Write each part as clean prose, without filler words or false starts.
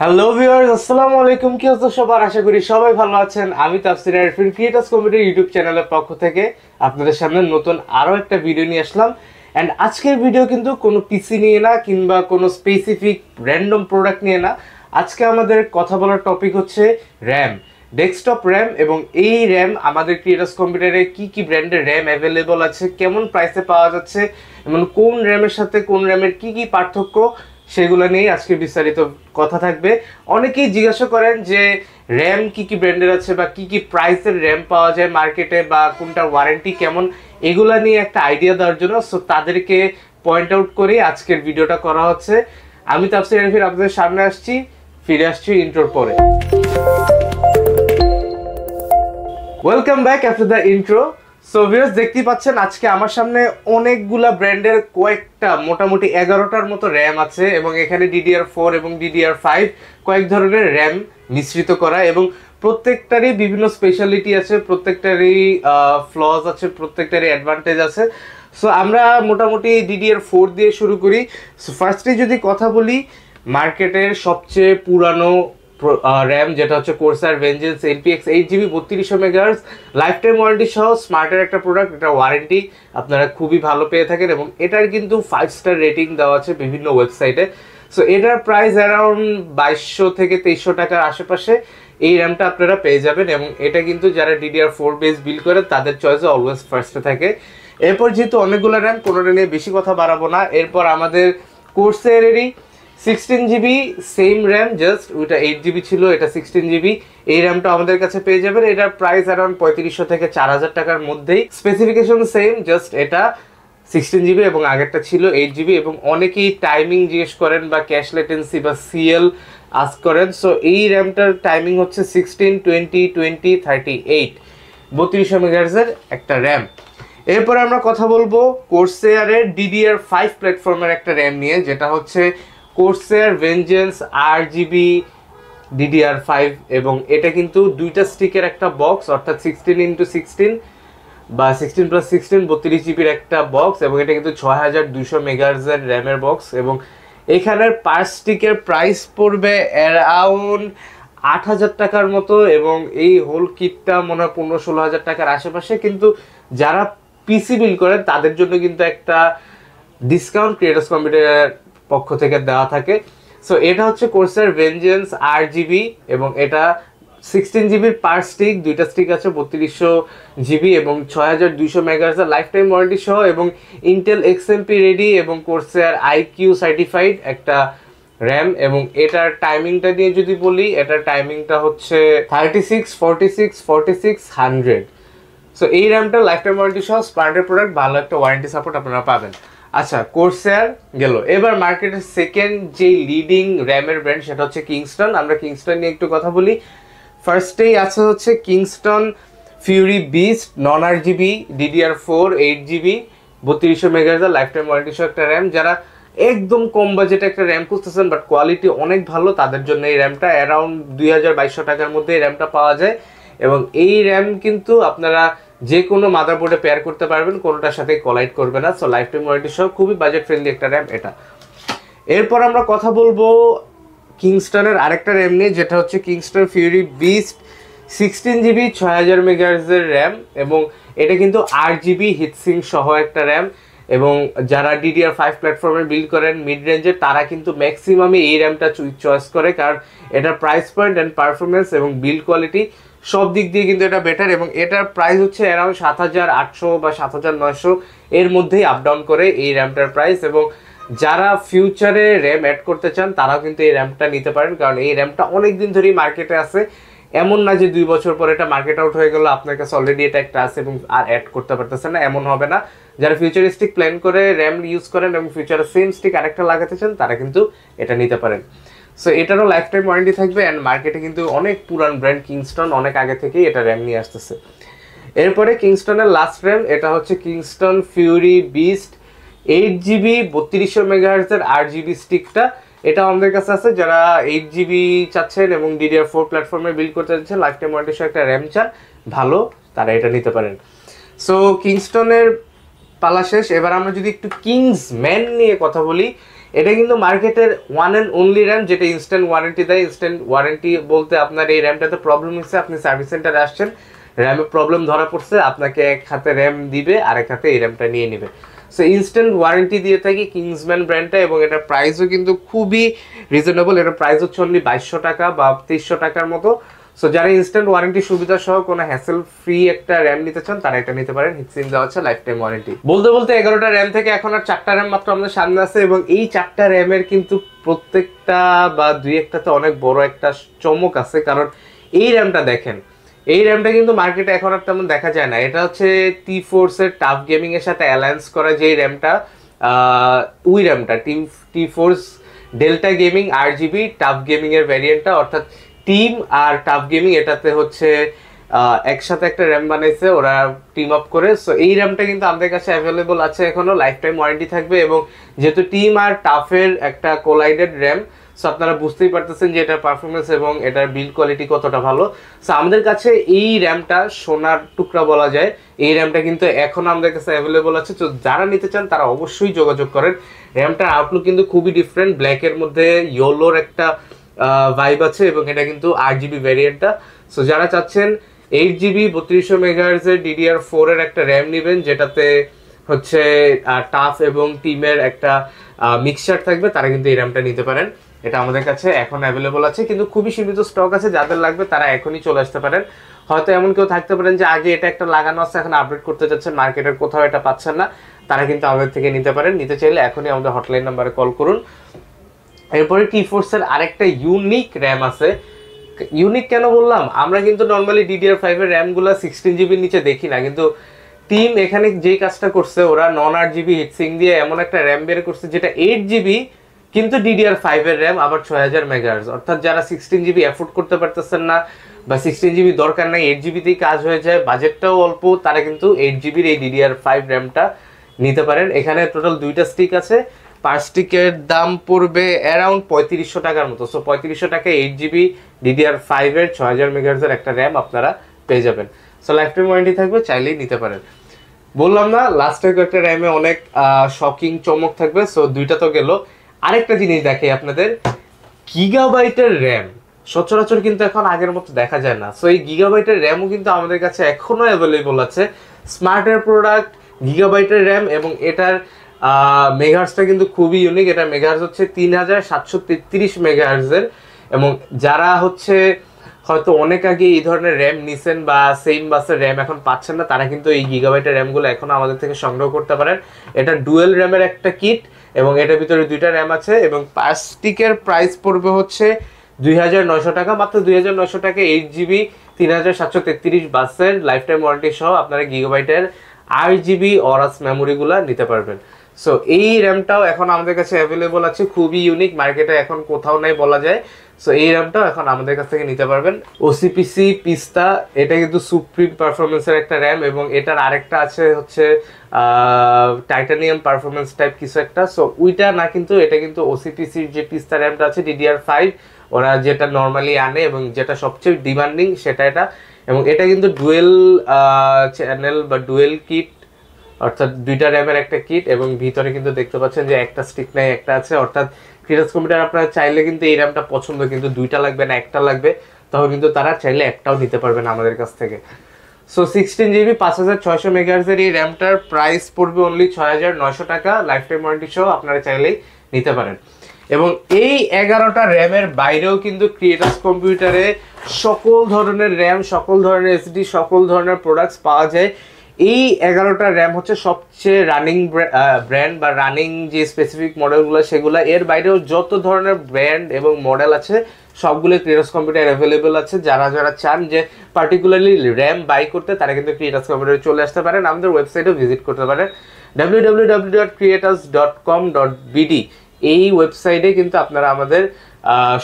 Hello viewers, আসসালামু আলাইকুম। কি অবস্থা সবার? আশা করি সবাই ভালো আছেন। আমি তাফসির আরফিন ক্রিয়েটার্স কমিটির ইউটিউব চ্যানেলের পক্ষ থেকে আপনাদের সামনে নতুন আরও একটা ভিডিও নিয়ে আসলাম। অ্যান্ড আজকের ভিডিও কিন্তু কোনো পিসি নিয়ে না কিংবা কোনো স্পেসিফিক র্যান্ডম প্রোডাক্ট নিয়ে না। আজকে আমাদের কথা বলার টপিক হচ্ছে র্যাম, ডেস্কটপ র্যাম। এবং এই র্যাম আমাদের ক্রিয়েটার্স কম্পিউটারে কি কি ব্র্যান্ডের র্যাম অ্যাভেলেবল আছে, কেমন প্রাইসে পাওয়া যাচ্ছে, এবং কোন র্যামের সাথে কোন র্যামের কি কি পার্থক্য, সেগুলো নিয়ে আজকে বিস্তারিত কথা থাকবে। অনেকেই জিজ্ঞাসা করেন যে র্যাম কি কি ব্র্যান্ডের আছে বা কি কি প্রাইসের র্যাম পাওয়া যায় মার্কেটে, বা কোনটার ওয়ারেন্টি কেমন, এগুলা নিয়ে একটা আইডিয়া দেওয়ার জন্য সো তাদেরকে পয়েন্ট আউট করে আজকের ভিডিওটা করা হচ্ছে। আমি তাফসির আরফিন আপনাদের সামনে ফিরে আসছি ইন্ট্রোর পরে। Welcome back after the intro. So viewers, দেখতেই পাচ্ছেন আজকে আমার সামনে অনেকগুলা ব্র্যান্ডের কয়েকটা মোটামুটি 11টার মতো র্যাম আছে, এবং এখানে DDR4 এবং DDR5 কয়েক ধরনের র্যাম মিশ্রিত করা, এবং প্রত্যেকটারই বিভিন্ন স্পেশালিটি আছে, প্রত্যেকটারই ফ্লজ আছে, প্রত্যেকটারই অ্যাডভান্টেজ আছে। সো আমরা মোটামুটি DDR4 দিয়ে শুরু করি। সো ফার্স্টে যদি কথা বলি, মার্কেটের সবচেয়ে পুরানো র্যাম যেটা হচ্ছে Corsair Vengeance LPX 8GB 3200 megahertz, life time warranty সহ স্মার্টের একটা প্রোডাক্ট। এটা ওয়ারেন্টি আপনারা খুবই ভালো পেয়ে থাকেন, এবং এটার কিন্তু 5 স্টার রেটিং দেওয়া আছে বিভিন্ন ওয়েবসাইটে। সো এটার প্রাইস অ্যারাউন্ড 2200 থেকে 2300 টাকার আশেপাশে এই র্যামটা আপনারা পেয়ে যাবেন, এবং এটা কিন্তু যারা DDR4 বেস বিল্ড করে তাদের চয়েসে অলওয়েজ ফার্স্টে থাকে। এরপর যেহেতু অনেকগুলো র্যাম, কোনোটা নিয়ে বেশি কথা বাড়াবো না। এরপর আমাদের কোর্সেরই 16GB সেম র্যাম, জাস্ট ওইটা 8GB ছিল, এটা 16GB। এই র্যামটা আমাদের কাছে পেয়ে যাবেন। এটার প্রাইস অ্যারাউন্ড 3500 থেকে 4000 টাকার মধ্যেই। স্পেসিফিকেশন সেম, জাস্ট এটা 16GB এবং আগেরটা ছিল 8GB। এবং অনেকেই টাইমিং জিজ্ঞেস করেন বা ক্যাশ লেটেন্সি বা CL আস্ক করেন। সো এই র্যামটার টাইমিং হচ্ছে 16, 20, 20, 38 3200 মেগাহার্টজের একটা র্যাম। এরপর আমরা কথা বলবো কোর্সেয়ারের DDR5 প্ল্যাটফর্মের একটা র্যাম নিয়ে, যেটা হচ্ছে কোর্সেয়ার ভেঞ্জেন্স RGB DDR5। এবং এটা কিন্তু দুইটা স্টিকের একটা বক্স, অর্থাৎ 16x16 বা 16+16 32GB একটা বক্স, এবং এটা কিন্তু 6200 মেগাহার্টজের র্যামের বক্স। এবং এখানের পার স্টিকের প্রাইস পড়বে অ্যারাউন্ড 8000 টাকার মতো, এবং এই হোল কিটটা মনে হয় 15-16 হাজার টাকার আশেপাশে। কিন্তু যারা পিসি বিল করেন তাদের জন্য কিন্তু একটা ডিসকাউন্ট ক্রিয়েটার্স কম্পিউটারের পক্ষ থেকে দেওয়া থাকে। সো এটা হচ্ছে কোর্সার ভেঞ্জেন্স RGB, এবং এটা 16GB পার স্টিক, দুইটা স্টিক আছে 3200GB এবং 6200 মেগাহার্টজের লাইফ টাইম ওয়ারেন্টি সহ, এবং ইন্টেল XMP রেডি এবং কোর্সেয়ার IQ সার্টিফাইড একটা র্যাম। এবং এটার টাইমিংটা দিয়ে যদি বলি, এটার টাইমিংটা হচ্ছে 36, 46, 46, 100। সো এই র্যামটা লাইফ টাইম ওয়ারেন্টি সহ স্মার্টের প্রোডাক্ট, ভালো একটা ওয়ারেন্টি সাপোর্ট আপনারা পাবেন। আচ্ছা, কোর্সেয়ার গেল। এবার মার্কেটের সেকেন্ড যে লিডিং র্যামের ব্র্যান্ড সেটা হচ্ছে কিংস্টন। আমরা কিংস্টন নিয়ে একটু কথা বলি। ফার্স্টেই আছে হচ্ছে Kingston Fury Beast non RGB DDR4 8GB 3200 মেগাহার্টজের লাইফ টাইম ওয়ারেন্টি সহ একটা র্যাম। যারা একদম কম বাজেটে একটা র্যাম খুঁজতেছেন বাট কোয়ালিটি অনেক ভালো, তাদের জন্য এই র্যামটা অ্যারাউন্ড 2200 টাকার মধ্যে এই র্যামটা পাওয়া যায়। এবং এই র্যাম কিন্তু আপনারা যে কোনো মাদারবোর্ডে পেয়ার করতে পারবেন, কোনোটার সাথে কলাইড করবে না। সো লাইফ টাইম ওয়ারেন্টি সহ খুবই বাজেট ফ্রেন্ডলি একটা র্যাম এটা। এরপর আমরা কথা বলবো কিংস্টনের আরেকটা র্যাম নিয়ে, যেটা হচ্ছে কিংস্টন ফিউরি বিস্ট 16GB 6000 মেগাহার্টজের র্যাম, এবং এটা কিন্তু RGB হিটসিং সহ একটা র্যাম। এবং যারা DDR5 প্ল্যাটফর্মে বিল্ড করেন মিড রেঞ্জের, তারা কিন্তু ম্যাক্সিমামই এই র্যামটা চয়েস করে, কারণ এটার প্রাইস পয়েন্ট অ্যান্ড পারফরমেন্স এবং বিল্ড কোয়ালিটি সব দিক দিয়ে কিন্তু এটা বেটার। এবং এটার প্রাইস হচ্ছে অ্যারাউন্ড 7800 বা 7900 এর মধ্যেই আপ ডাউন করে এই র্যামটার প্রাইস। এবং যারা ফিউচারে র্যাম অ্যাড করতে চান তারাও কিন্তু এই র্যামটা নিতে পারেন, কারণ এই র্যামটা অনেক দিন ধরেই মার্কেটে আছে। এমন না যে 2 বছর পর এটা মার্কেট আউট হয়ে গেল, আপনার কাছে অলরেডি এটা একটা আছে এবং আর অ্যাড করতে পারতেছেন না, এমন হবে না। যারা ফিউচারিস্টিক প্ল্যান করে র্যাম ইউজ করেন এবং ফিউচারে সেম স্টিক আরেকটা লাগাতে চান, তারা কিন্তু এটা নিতে পারেন। সো এটারও লাইফ টাইম ওয়ারেন্টি থাকবে, অ্যান্ড মার্কেটে কিন্তু অনেক পুরান ব্র্যান্ড কিংস্টন অনেক আগে থেকেই এটা র্যাম নিয়ে আসতেছে। এরপরে কিংস্টনের লাস্ট র্যাম, এটা হচ্ছে Kingston Fury beast 8GB 3200 মেগাহার্টজের RGB স্টিকটা। এটা আমাদের কাছে আছে। যারা 8GB চাচ্ছেন এবং DDR4 প্ল্যাটফর্মে বিল্ড করতে চাচ্ছেন, লাইফ টাইম ওয়ারেন্টি সহ একটা র্যাম চান ভালো, তারা এটা নিতে পারেন। সো কিংস্টনের পালা শেষ। এবার আমরা যদি একটু কিংস ম্যান নিয়ে কথা বলি, এটা কিন্তু মার্কেটের ওয়ান অ্যান্ড অনলি র্যাম যেটা ইনস্ট্যান্ট ওয়ারেন্টি দেয়। ইনস্ট্যান্ট ওয়ারেন্টি বলতে আপনার এই র্যামটাতে প্রবলেম হচ্ছে, আপনি সার্ভিস সেন্টারে আসছেন, র্যামে প্রবলেম ধরা পড়ছে, আপনাকে এক হাতে র্যাম দিবে আর এক হাতে এই র্যামটা নিয়ে নেবে। সো ইনস্ট্যান্ট ওয়ারেন্টি দিয়ে থাকি কিংসম্যান ব্র্যান্ডটা, এবং এটার প্রাইসও কিন্তু খুবই রিজনেবল। এটার প্রাইস হচ্ছে অনলি 2200 টাকা বা 2300 টাকার মতো। সো যারা ইনস্ট্যান্ট ওয়ারেন্টি সুবিধা সহ কোনো হ্যাসেল ফ্রি একটা র্যাম নিতে চান তারা এটা নিতে পারেন। হিটসিং দেওয়া হচ্ছে লাইফ টাইম ওয়ারেন্টি। বলতে বলতে 11টা র্যাম থেকে এখন আর 4টা র্যাম মাত্র আমাদের সামনে আছে, এবং এই 4টা র্যামের কিন্তু প্রত্যেকটা বা দুই একটাতে অনেক বড় একটা চমক আছে। কারণ এই র্যামটা দেখেন, এই র্যামটা কিন্তু মার্কেটে এখন আর তেমন দেখা যায় না। এটা হচ্ছে T-Force এর টাফ গেমিং এর সাথে অ্যালায়েন্স করা যে র্যামটা, ওই র্যামটা T-Force delta gaming RGB tough gaming এর ভ্যারিয়েন্টটা, অর্থাৎ টিম আর টাফ গেমিং এটাতে হচ্ছে একসাথে একটা র্যাম বানাইছে ওরা টিম আপ করে। সো এই র্যামটা কিন্তু আমাদের কাছে অ্যাভেলেবল আছে, এখনো লাইফ টাইম ওয়ারেন্টি থাকবে। এবং যেহেতু টিম আর টাফের একটা কোলাইডেড র্যাম, সো আপনারা বুঝতেই পারতেছেন যে এটার পারফরমেন্স এবং এটার বিল্ড কোয়ালিটি কতটা ভালো। সো আমাদের কাছে এই র্যামটা সোনার টুকরা বলা যায়। এই র্যামটা কিন্তু এখন আমাদের কাছে অ্যাভেলেবল আছে, তো যারা নিতে চান তারা অবশ্যই যোগাযোগ করেন। র্যামটার আউটলুক কিন্তু খুবই ডিফারেন্ট, ব্ল্যাকের মধ্যে ইয়েলোর একটা ভাইব আছে, এবং এটা কিন্তু 8GB ভ্যারিয়েন্টটা। সো যারা চাচ্ছেন 8GB 3200 মেগাহার্জ এর DDR4 এর একটা র্যাম নেবেন, যেটাতে হচ্ছে টাফ এবং টিমের একটা মিক্সচার থাকবে, তারা কিন্তু এই র্যামটা নিতে পারেন। এটা আমাদের কাছে এখন অ্যাভেলেবল আছে, কিন্তু খুবই সীমিত স্টক আছে। যাদের লাগবে তারা এখনই চলে আসতে পারেন। হয়তো এমন কেউ থাকতে পারেন যে আগে এটা একটা লাগানো আছে, এখন আপডেট করতে চাচ্ছেন, মার্কেটের কোথাও এটা পাচ্ছেন না, তারা কিন্তু আমাদের থেকে নিতে পারেন। নিতে চাইলে এখনই আমাদের হটলাইন নাম্বারে কল করুন। এরপরে T-Force এর আরেকটা ইউনিক র্যাম আছে। ইউনিক কেন বললাম, আমরা কিন্তু নর্মালি DDR5 এর র্যামগুলো 16GB নিচে দেখি না, কিন্তু টিম এখানে যে কাজটা করছে, ওরা নন 8GB হিটসিং দিয়ে এমন একটা র্যাম বের করছে যেটা 8GB কিন্তু DDR5 এর র্যাম, আবার 6000 মেগাহার্জ। অর্থাৎ যারা 16GB অ্যাফোর্ড করতে পারতেছেন না বা 16GB দরকার নাই, 8GB তেই কাজ হয়ে যায়, বাজেটটাও অল্প, তারা কিন্তু 8GB এই DDR5 র্যামটা নিতে পারেন। এখানে টোটাল 2টা স্টিক আছে, পার স্টিকের দাম পড়বে অ্যারাউন্ড 3500 টাকার মতো। সো 3500 টাকায় 8GB DDR5 এর 6000 মেগাহার্জের একটা র্যাম আপনারা পেয়ে যাবেন। সো লাইফ টাইম ওয়ারেন্টি থাকবে, চাইলেই নিতে পারেন। বললাম না লাস্টে একটা র্যামে অনেক শকিং চমক থাকবে। সো দুইটা তো গেল, আরেকটা জিনিস দেখাই আপনাদের, গিগাবাইটের র্যাম সচরাচর কিন্তু এখন আগের মতো দেখা যায় না। সো এই গিগাবাইটের র্যামও কিন্তু আমাদের কাছে এখনো অ্যাভেলেবল আছে। স্মার্টের প্রোডাক্ট, গিগাবাইটের র্যাম, এবং এটার মেগাহার্জটা কিন্তু খুবই ইউনিক। এটা মেগাহার্জ হচ্ছে 3733 মেগাহার্জের, এবং যারা হচ্ছে হয়তো অনেক আগে এই ধরনের র্যাম নিছেন বা সেম বাসের র্যাম এখন পাচ্ছেন না, তারা কিন্তু এই গিগাবাইটের র্যামগুলো এখন আমাদের থেকে সংগ্রহ করতে পারেন। এটা ডুয়েল র্যামের একটা কিট, এবং এটার ভিতরে 2টা র্যাম আছে, এবং পার স্টিকের প্রাইস পড়বে হচ্ছে 2900 টাকা, মাত্র 2900 টাকা 8GB 3733 বাসের লাইফ টাইম ওয়ারেন্টি সহ আপনারা গিগাবাইটের 8GB অরাস মেমোরিগুলো নিতে পারবেন। সো এই র্যামটাও এখন আমাদের কাছে অ্যাভেলেবল আছে, খুবই ইউনিক, মার্কেটে এখন কোথাও নাই বলা যায়। সো এই র্যামটাও এখন আমাদের কাছ থেকে নিতে পারবেন। OCPC পিস্তা, এটা কিন্তু সুপ্রিম পারফরমেন্সের একটা র্যাম, এবং এটার আরেকটা আছে হচ্ছে টাইটানিয়াম পারফরমেন্স টাইপ কিছু একটা। সো ওইটা না, কিন্তু এটা কিন্তু OCPCর যে পিস্তা র্যামটা আছে DDR5 ওরা যেটা নর্মালি আনে এবং যেটা সবচেয়ে ডিমান্ডিং সেটা এটা, এবং এটা কিন্তু ডুয়েল চ্যানেল বা ডুয়েল কিট, অর্থাৎ 2টা র্যামের একটা কিট, এবং ভিতরে কিন্তু দেখতে পাচ্ছেন যে একটা স্টিক নাই একটা আছে। অর্থাৎ ক্রিয়েটার্স কম্পিউটার আপনারা চাইলে কিন্তু এই র্যামটা পছন্দ, কিন্তু 2টা লাগবে না, একটা লাগবে, তখন কিন্তু তারা চাইলে একটাও নিতে পারবেন আমাদের কাছ থেকে। সো 16GB 5600 মেগাহার্জের এই র্যামটার প্রাইস পড়বে অনলি 6900 টাকা, লাইফ টাইম ওয়ারেন্টি সহ আপনারা চাইলেই নিতে পারেন। এবং এই 11টা র্যামের বাইরেও কিন্তু ক্রিয়েটার্স কম্পিউটারে সকল ধরনের র্যাম, সকল ধরনের SD, সকল ধরনের প্রোডাক্টস পাওয়া যায়। এই 11টা র্যাম হচ্ছে সবচেয়ে রানিং ব্র্যান্ড বা রানিং যে স্পেসিফিক মডেলগুলো সেগুলো, এর বাইরেও যত ধরনের ব্র্যান্ড এবং মডেল আছে সবগুলো ক্রিয়েটার্স কম্পিউটার অ্যাভেলেবেল আছে। যারা যারা চান যে পার্টিকুলারলি র্যাম বাই করতে, তারা কিন্তু ক্রিয়েটার্স কম্পিউটারে চলে আসতে পারেন, আমাদের ওয়েবসাইটেও ভিজিট করতে পারেন www.creators.com.bd। এই ওয়েবসাইটে কিন্তু আপনারা আমাদের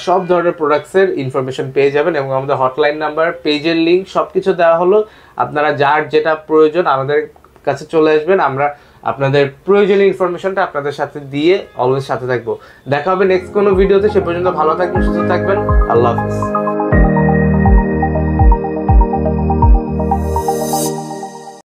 সব ধরনের প্রোডাক্টসের ইনফরমেশন পেয়ে যাবেন, এবং আমাদের হটলাইন নাম্বার, পেজের লিঙ্ক সব কিছু দেওয়া হলো। আপনারা যার যেটা প্রয়োজন আমাদের কাছে চলে আসবেন, আমরা আপনাদের প্রয়োজনীয় ইনফরমেশনটা আপনাদের সাথে দিয়ে অলওয়েজ সাথে থাকবো। দেখা হবে নেক্সট কোনো ভিডিওতে, সে পর্যন্ত ভালো থাকবেন, সুস্থ থাকবেন, আল্লাহ হাফেজ।